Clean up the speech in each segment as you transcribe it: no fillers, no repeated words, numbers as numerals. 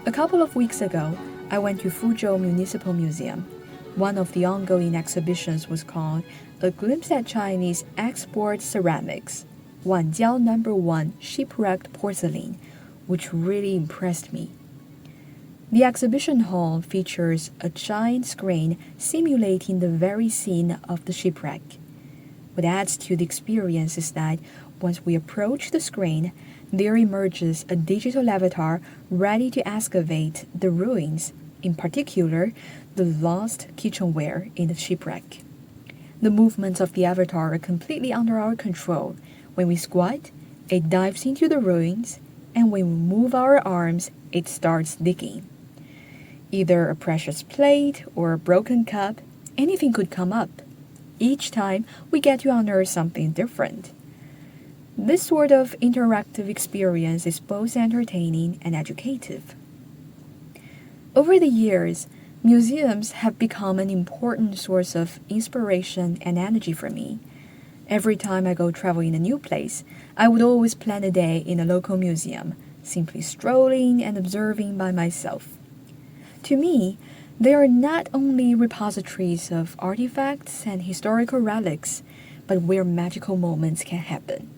A couple of weeks ago, I went to Fuzhou Municipal Museum. One of the ongoing exhibitions was called A Glimpse at Chinese Export Ceramics, Wanjiao No. 1 Shipwrecked Porcelain, which really impressed me. The exhibition hall features a giant screen simulating the very scene of the shipwreck. What adds to the experience is that once we approach the screen, there emerges a digital avatar ready to excavate the ruins, in particular, the lost kitchenware in the shipwreck. The movements of the avatar are completely under our control. When we squat, it dives into the ruins, and when we move our arms, it starts digging. Either a precious plate or a broken cup, anything could come up. Each time, we get to unearth something different. This sort of interactive experience is both entertaining and educative. Over the years, museums have become an important source of inspiration and energy for me. Every time I go travel in a new place, I would always plan a day in a local museum, simply strolling and observing by myself. To me, they are not only repositories of artifacts and historical relics, but where magical moments can happen.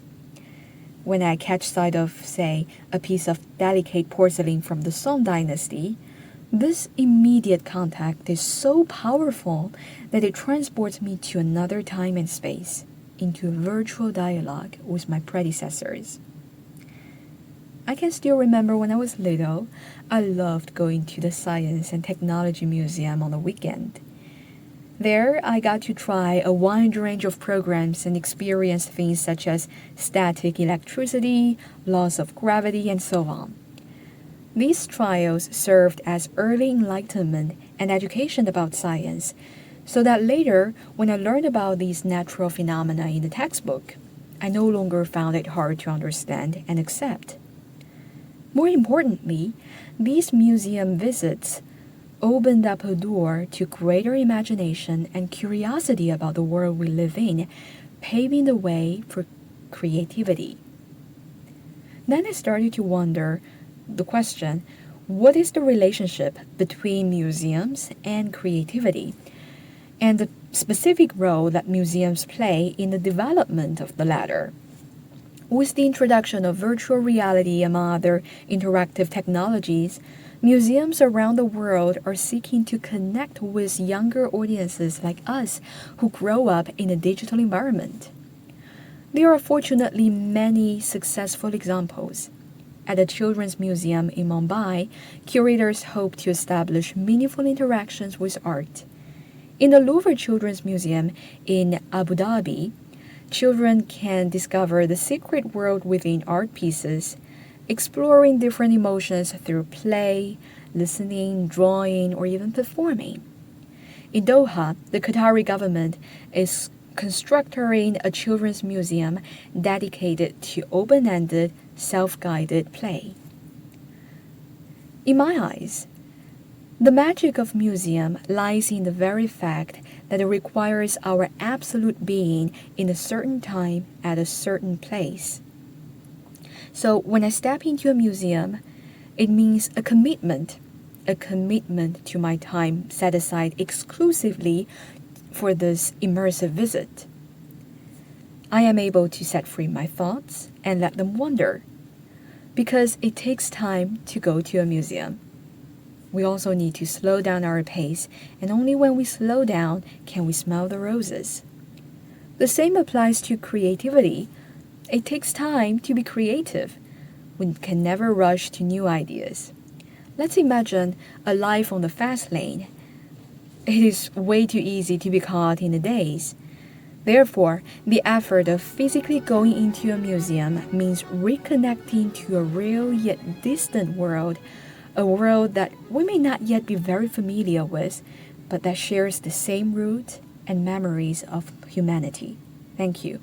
When I catch sight of, say, a piece of delicate porcelain from the Song Dynasty, this immediate contact is so powerful that it transports me to another time and space, into a virtual dialogue with my predecessors. I can still remember when I was little, I loved going to the Science and Technology Museum on the weekend. There, I got to try a wide range of programs and experience things such as static electricity, laws of gravity, and so on. These trials served as early enlightenment and education about science, so that later, when I learned about these natural phenomena in the textbook, I no longer found it hard to understand and accept. More importantly, these museum visits opened up a door to greater imagination and curiosity about the world we live in, paving the way for creativity. Then I started to wonder the question, what is the relationship between museums and creativity, and the specific role that museums play in the development of the latter? With the introduction of virtual reality among other interactive technologies, museums around the world are seeking to connect with younger audiences like us who grow up in a digital environment. There are fortunately many successful examples. At the Children's Museum in Mumbai, curators hope to establish meaningful interactions with art. In the Louvre Children's Museum in Abu Dhabi, children can discover the secret world within art pieces, exploring different emotions through play, listening, drawing, or even performing. In Doha, the Qatari government is constructing a children's museum dedicated to open-ended, self-guided play. In my eyes, the magic of museum lies in the very fact that it requires our absolute being in a certain time at a certain place. So when I step into a museum, it means a commitment to my time set aside exclusively for this immersive visit. I am able to set free my thoughts and let them wander, because it takes time to go to a museum. We also need to slow down our pace, and only when we slow down can we smell the roses. The same applies to creativity. It takes time to be creative. We can never rush to new ideas. Let's imagine a life on the fast lane. It is way too easy to be caught in a daze. Therefore, the effort of physically going into a museum means reconnecting to a real yet distant world, a world that we may not yet be very familiar with, but that shares the same roots and memories of humanity. Thank you.